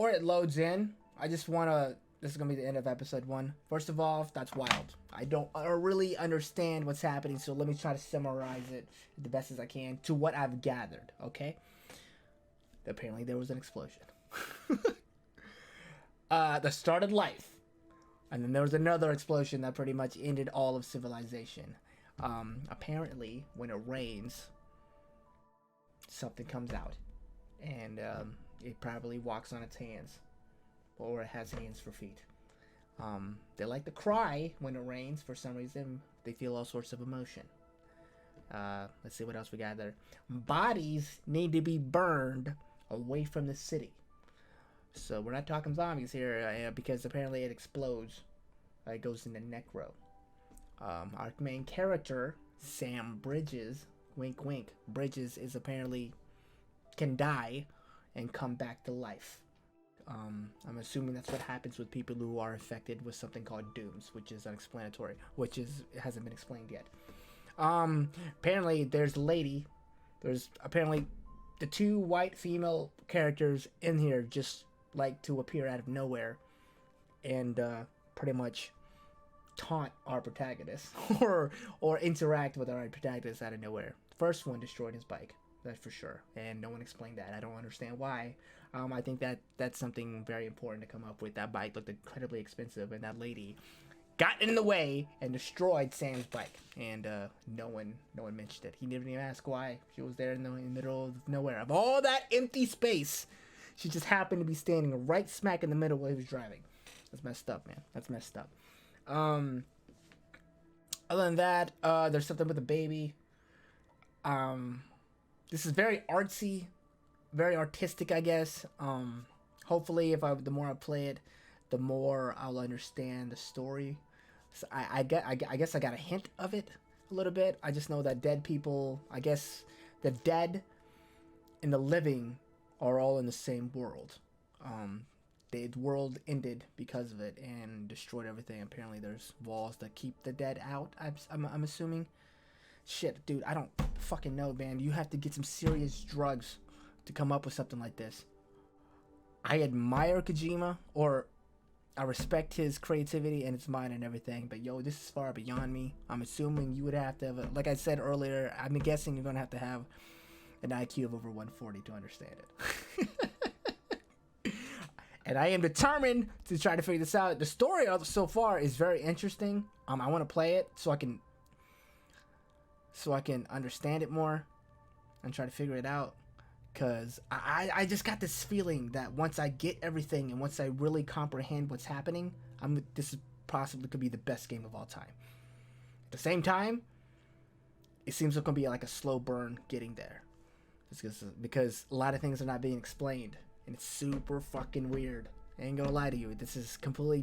before it loads in, I just want to. This is gonna be the end of episode 1. First of all, that's wild. I don't really understand what's happening, so let me try to summarize it the best as I can to what I've gathered. Okay. Apparently, there was an explosion. That started life, and then there was another explosion that pretty much ended all of civilization. Apparently, when it rains, something comes out, and it probably walks on its hands. Or it has hands for feet. They like to cry when it rains. For some reason, they feel all sorts of emotion. Let's see what else we got there. Bodies need to be burned away from the city. So we're not talking zombies here, because apparently it explodes. It goes into necro. Our main character, Sam Bridges, wink wink, Bridges is apparently can die and come back to life. I'm assuming that's what happens with people who are affected with something called dooms, which is unexplanatory, it hasn't been explained yet. Apparently there's a lady. There's apparently the 2 white female characters in here just like to appear out of nowhere and pretty much taunt our protagonist or interact with our protagonist out of nowhere. First one destroyed his bike. That's for sure, and no one explained that. I don't understand why. I think that's something very important to come up with. That bike looked incredibly expensive, and that lady got in the way and destroyed Sam's bike, and no one mentioned it. He didn't even ask why. She was there in the middle of nowhere, of all that empty space. She just happened to be standing right smack in the middle while he was driving. That's messed up, man. That's messed up. Other than that, there's something with a baby. This is very artsy, very artistic, I guess. Hopefully, the more I play it, the more I'll understand the story. So I guess I got a hint of it a little bit. I just know that dead people, I guess the dead and the living are all in the same world. The world ended because of it and destroyed everything. Apparently, there's walls that keep the dead out. I'm assuming. Shit, dude, I don't fucking know, man. You have to get some serious drugs to come up with something like this. I admire Kojima, or I respect his creativity and his mind and everything, but yo, this is far beyond me. I'm assuming you would have to have, like I said earlier, I'm guessing you're gonna have an IQ of over 140 to understand it. And I am determined to try to figure this out. The story so far is very interesting. I want to play it so I can understand it more and try to figure it out, because I just got this feeling that once I get everything and once I really comprehend what's happening, this is possibly could be the best game of all time. At the same time, it seems like it's gonna be like a slow burn getting there, because a lot of things are not being explained and it's super fucking weird. I ain't gonna lie to you, this is a completely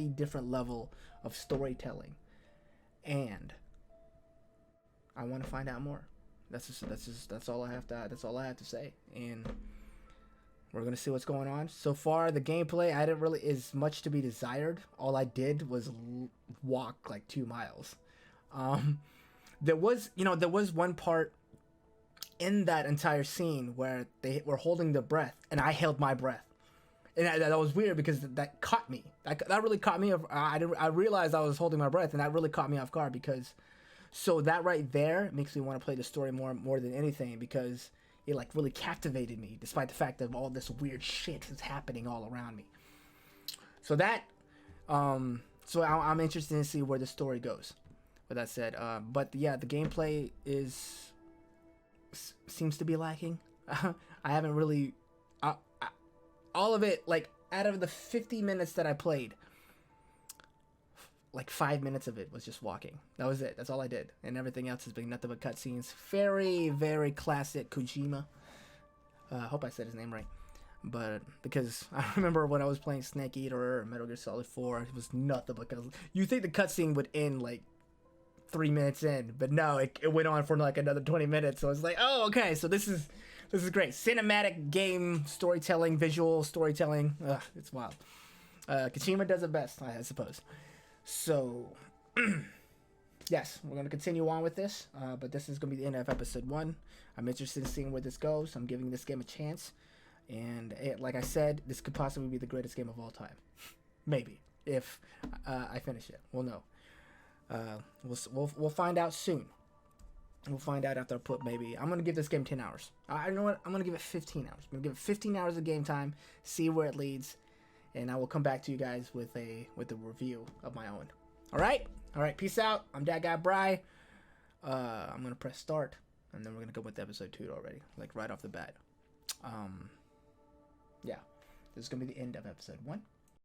different level of storytelling, and I want to find out more. That's all I have to say. And we're gonna see what's going on. So far, the gameplay is much to be desired. All I did was walk like 2 miles. There was one part in that entire scene where they were holding their breath, and I held my breath, and that was weird because that caught me. That really caught me. I realized I was holding my breath, and that really caught me off guard because. So that right there makes me want to play the story more than anything, because it like really captivated me, despite the fact that all this weird shit is happening all around me. So I'm interested to see where the story goes. With that said, but yeah, the gameplay seems to be lacking. I haven't really all of it, like out of the 50 minutes that I played, like 5 minutes of it was just walking. That was it. That's all I did. And everything else has been nothing but cutscenes. Very, very classic Kojima. I hope I said his name right. But because I remember when I was playing Snake Eater or Metal Gear Solid 4, it was nothing but you think the cutscene would end like 3 minutes in, but no, it went on for like another 20 minutes. So it's like, oh, okay, so this is great. Cinematic game storytelling, visual storytelling. Ugh, it's wild. Kojima does it best, I suppose. So, yes, we're going to continue on with this, but this is going to be the end of episode 1. I'm interested in seeing where this goes. I'm giving this game a chance. And like I said, this could possibly be the greatest game of all time. Maybe if I finish it, we'll know. We'll find out soon. We'll find out after I put maybe. I'm gonna give this game 10 hours. I know what, I'm gonna give it 15 hours. I'm gonna give it 15 hours of game time. See where it leads, and I will come back to you guys with a review of my own. All right. Peace out. I'm that guy Bry. I'm gonna press start, and then we're gonna go with episode 2 already, like right off the bat. Yeah, this is gonna be the end of episode 1.